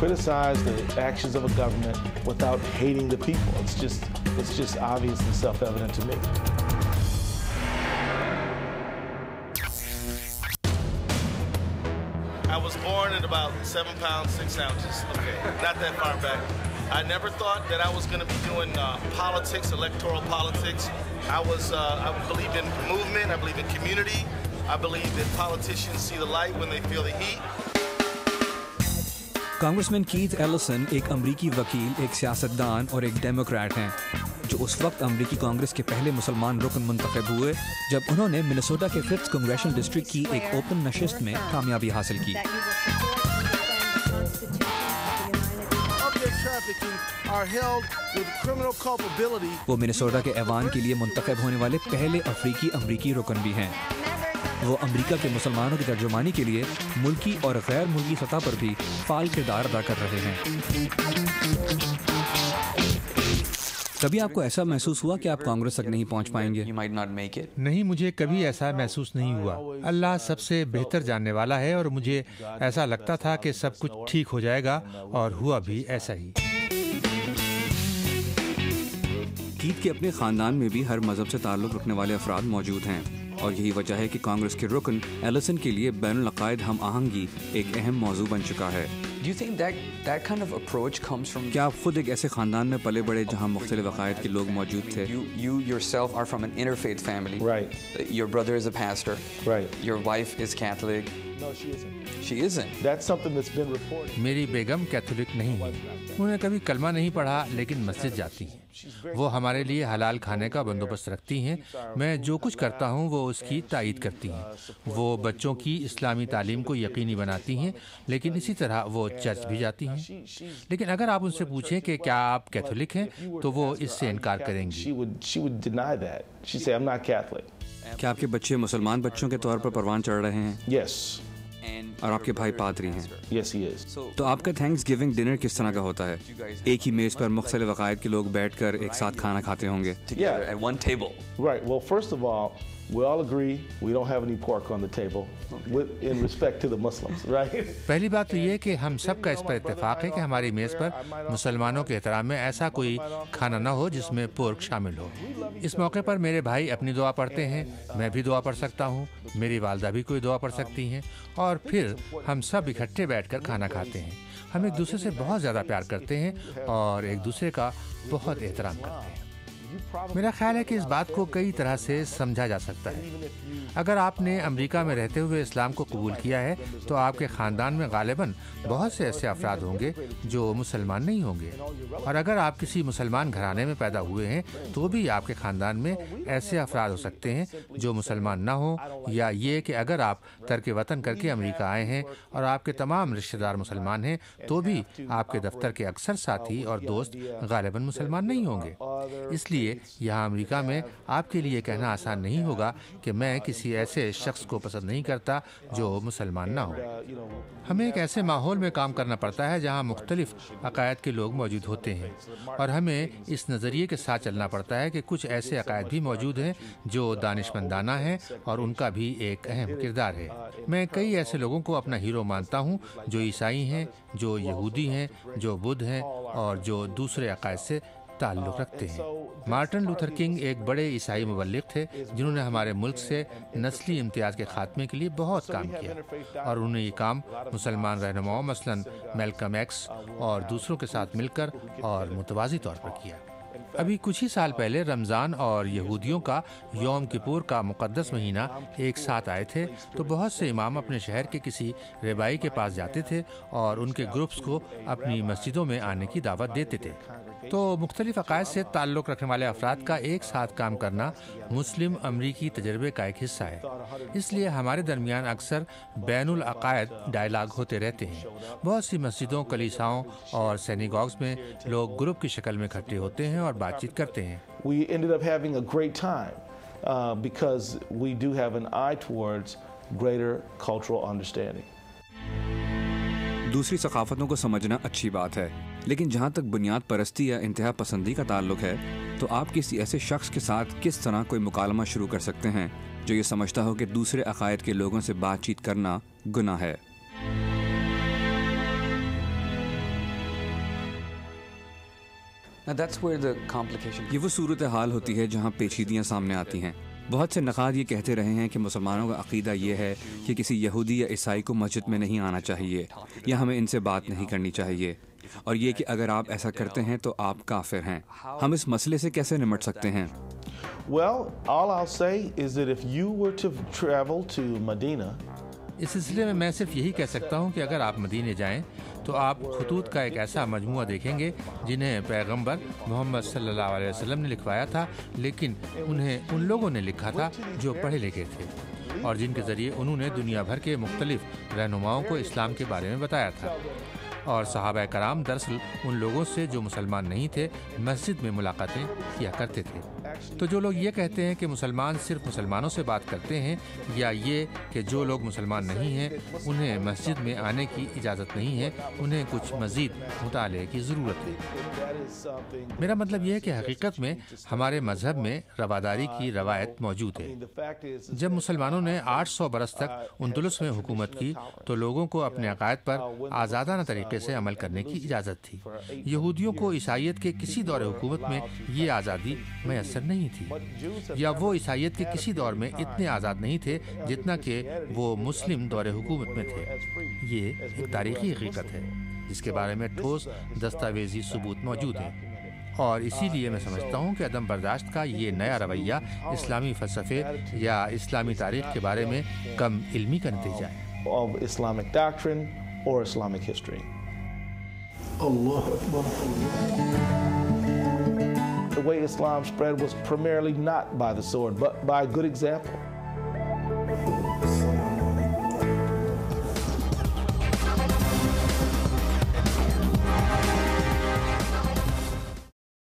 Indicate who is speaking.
Speaker 1: criticize the actions of a government without hating the people. It's just obvious and self-evident to me. I was born at about 7 pounds 6 ounces. Okay, not that far back. I never thought that I was going to be doing politics, electoral politics. I believe in movement. I believe in community. I believe that politicians see the light when they feel the heat.
Speaker 2: Congressman Keith Ellison ایک امریکی وکیل، ایک سیاستدان اور ایک Democrat ہیں جو اس وقت امریکی کانگریس کے پہلے مسلمان رکن منتخب ہوئے جب انہوں نے منیسوٹا کے 5th کنگریشنل ڈسٹرکٹ کی ایک اوپن نشست میں کامیابی حاصل کی۔ وہ منیسوٹا کے ایوان کے لیے منتخب ہونے والے پہلے افریقی امریکی رکن بھی ہیں۔ وہ امریکہ کے مسلمانوں کی ترجمانی کے لیے ملکی اور غیر ملکی سطح پر بھی فعال کردار ادا کر رہے ہیں۔ کبھی آپ کو ایسا محسوس ہوا کہ آپ کانگریس تک نہیں پہنچ پائیں گے؟
Speaker 3: نہیں، مجھے کبھی ایسا محسوس نہیں ہوا۔ اللہ سب سے بہتر جاننے والا ہے، اور مجھے ایسا لگتا تھا کہ سب کچھ ٹھیک ہو جائے گا، اور ہوا بھی ایسا ہی۔
Speaker 2: کیتھ کے اپنے خاندان میں بھی ہر مذہب سے تعلق رکھنے والے افراد موجود ہیں، اور یہی وجہ ہے کہ کانگریس کے رکن ایلسن کے لیے بین العقائد ہم آہنگی ایک اہم موضوع بن چکا ہے۔ کیا آپ خود ایک ایسے خاندان میں پلے بڑے جہاں مختلف عقائد کے لوگ موجود تھے؟
Speaker 4: You yourself are from an interfaith family.
Speaker 1: Right.
Speaker 4: Your brother is a pastor.
Speaker 1: Right.
Speaker 4: Your wife is Catholic.
Speaker 1: No, she isn't.
Speaker 4: She isn't.
Speaker 1: That's something that's been reported.
Speaker 3: میری بیگم کیتھولک نہیں ہے، انہوں نے کبھی کلمہ نہیں پڑھا، لیکن مسجد جاتی ہیں۔ وہ ہمارے لیے حلال کھانے کا بندوبست رکھتی ہیں، میں جو کچھ کرتا ہوں وہ اس کی تائید کرتی ہیں۔ وہ بچوں کی اسلامی تعلیم کو یقینی بناتی ہیں، لیکن اسی طرح وہ چرچ بھی جاتی ہیں۔ لیکن اگر آپ ان سے پوچھیں کہ کیا آپ کیتھولک ہیں تو وہ اس سے انکار کریں گی۔
Speaker 1: She would deny that. She'd say, I'm not Catholic.
Speaker 2: کیا آپ کے بچے مسلمان بچوں کے طور پر پروان چڑھ رہے ہیں؟
Speaker 1: Yes.
Speaker 2: اور آپ کے بھائی پادری ہیں؟
Speaker 1: Yes, he is.
Speaker 2: تو آپ کا تھینکس گیونگ ڈنر کس طرح کا ہوتا ہے؟ ایک ہی میز پر مختلف عقائد کے لوگ بیٹھ کر ایک ساتھ kھانا کھاتے ہوں گے؟
Speaker 4: Together at one table.
Speaker 1: Right. Well, first of all, we all agree we don't have any pork on the table in respect to the Muslims, right?
Speaker 3: پہلی بات تو یہ کہ ہم سب کا اس پر اتفاق ہے کہ ہماری میز پر مسلمانوں کے احترام میں ایسا کوئی کھانا نہ ہو جس میں پورک شامل ہو۔ اس موقع پر میرے بھائی اپنی دعا پڑھتے ہیں، میں بھی دعا پڑھ سکتا ہوں، میری والدہ بھی کوئی دعا پڑھ سکتی ہیں، اور پھر ہم سب اکٹھے بیٹھ کر کھانا کھاتے ہیں۔ ہم ایک دوسرے سے بہت زیادہ پیار کرتے ہیں اور ایک دوسرے کا بہت احترام کرتے ہیں۔ میرا خیال ہے کہ اس بات کو کئی طرح سے سمجھا جا سکتا ہے۔ اگر آپ نے امریکہ میں رہتے ہوئے اسلام کو قبول کیا ہے تو آپ کے خاندان میں غالباً بہت سے ایسے افراد ہوں گے جو مسلمان نہیں ہوں گے، اور اگر آپ کسی مسلمان گھرانے میں پیدا ہوئے ہیں تو بھی آپ کے خاندان میں ایسے افراد ہو سکتے ہیں جو مسلمان نہ ہوں، یا یہ کہ اگر آپ ترک وطن کر کے امریکہ آئے ہیں اور آپ کے تمام رشتہ دار مسلمان ہیں تو بھی آپ کے دفتر کے اکثر ساتھی اور دوست غالباً مسلمان نہیں ہوں گے۔ اس لیے یہاں امریکہ میں آپ کے لیے کہنا آسان نہیں ہوگا کہ میں کسی ایسے شخص کو پسند نہیں کرتا جو مسلمان نہ ہو۔ ہمیں ایک ایسے ماحول میں کام کرنا پڑتا ہے جہاں مختلف عقائد کے لوگ موجود ہوتے ہیں، اور ہمیں اس نظریے کے ساتھ چلنا پڑتا ہے کہ کچھ ایسے عقائد بھی موجود ہیں جو دانش مندانہ ہیں اور ان کا بھی ایک اہم کردار ہے۔ میں کئی ایسے لوگوں کو اپنا ہیرو مانتا ہوں جو عیسائی ہیں، جو یہودی ہیں، جو بدھ ہیں، اور جو دوسرے عقائد سے تعلق رکھتے ہیں۔ مارٹن لوتھر کنگ ایک بڑے عیسائی مبلغ تھے جنہوں نے ہمارے ملک سے نسلی امتیاز کے خاتمے کے لیے بہت کام کیا، اور انہوں نے یہ کام مسلمان رہنماؤں مثلاً میلکم ایکس اور دوسروں کے ساتھ مل کر اور متوازی طور پر کیا۔ ابھی کچھ ہی سال پہلے رمضان اور یہودیوں کا یوم کپور کا مقدس مہینہ ایک ساتھ آئے تھے، تو بہت سے امام اپنے شہر کے کسی ربائی کے پاس جاتے تھے اور ان کے گروپس کو اپنی مسجدوں میں آنے کی دعوت دیتے تھے۔ تو مختلف عقائد سے تعلق رکھنے والے افراد کا ایک ساتھ کام کرنا مسلم امریکی تجربے کا ایک حصہ ہے، اس لیے ہمارے درمیان اکثر بین العقائد ڈائلاگ ہوتے رہتے ہیں۔ بہت سی مسجدوں، کلیساؤں اور سینیگاگز میں لوگ گروپ کی شکل میں اکٹھے ہوتے ہیں اور بات چیت کرتے ہیں۔
Speaker 1: We ended up having a great time because we do have an eye towards greater cultural understanding.
Speaker 2: دوسری ثقافتوں کو سمجھنا اچھی بات ہے، لیکن جہاں تک بنیاد پرستی یا انتہا پسندی کا تعلق ہے تو آپ کسی ایسے شخص کے ساتھ کس طرح کوئی مکالمہ شروع کر سکتے ہیں جو یہ سمجھتا ہو کہ دوسرے عقائد کے لوگوں سے بات چیت کرنا گناہ ہے؟
Speaker 4: Now that's where the complication.
Speaker 2: یہ وہ صورتحال ہوتی ہے جہاں پیچیدگیاں سامنے آتی ہیں. بہت سے نقاد یہ کہتے رہے ہیں کہ مسلمانوں کا عقیدہ یہ ہے کہ کسی یہودی یا عیسائی کو مسجد میں نہیں آنا چاہیے یا ہمیں ان سے بات نہیں کرنی چاہیے، اور یہ کہ اگر آپ ایسا کرتے ہیں تو آپ کافر ہیں. ہم اس مسئلے سے کیسے نمٹ سکتے ہیں؟
Speaker 5: Well, all I'll say is that if you were to travel to Medina,
Speaker 3: اس سلسلے میں صرف یہی کہہ سکتا ہوں کہ اگر آپ مدینے جائیں تو آپ خطوط کا ایک ایسا مجموعہ دیکھیں گے جنہیں پیغمبر محمد صلی اللہ علیہ وسلم نے لکھوایا تھا، لیکن انہیں ان لوگوں نے لکھا تھا جو پڑھے لکھے تھے اور جن کے ذریعے انہوں نے دنیا بھر کے مختلف رہنماؤں کو اسلام کے بارے میں بتایا تھا. اور صحابہ کرام دراصل ان لوگوں سے جو مسلمان نہیں تھے مسجد میں ملاقاتیں کیا کرتے تھے. تو جو لوگ یہ کہتے ہیں کہ مسلمان صرف مسلمانوں سے بات کرتے ہیں، یا یہ کہ جو لوگ مسلمان نہیں ہیں انہیں مسجد میں آنے کی اجازت نہیں ہے، انہیں کچھ مزید مطالعے کی ضرورت ہے. میرا مطلب یہ ہے کہ حقیقت میں ہمارے مذہب میں رواداری کی روایت موجود ہے. جب مسلمانوں نے 800 برس تک اندلس میں حکومت کی تو لوگوں کو اپنے عقائد پر آزادانہ طریقے سے عمل کرنے کی اجازت تھی. یہودیوں کو عیسائیت کے کسی دور حکومت میں یہ آزادی میسر نہیں تھی، یا وہ عیسائیت کے کسی دور میں اتنے آزاد نہیں تھے جتنا کہ وہ مسلم دور حکومت میں تھے. یہ ایک تاریخی حقیقت ہے جس کے بارے میں ٹھوس دستاویزی ثبوت موجود ہے، اور اسی لیے میں سمجھتا ہوں کہ عدم برداشت کا یہ نیا رویہ اسلامی فلسفے یا اسلامی تاریخ کے بارے میں کم علمی کا نتیجہ ہے.
Speaker 5: of Islamic doctrine or Islamic history.
Speaker 6: Allah Akbar.
Speaker 5: The way Islam spread was primarily not by the sword, but by good example.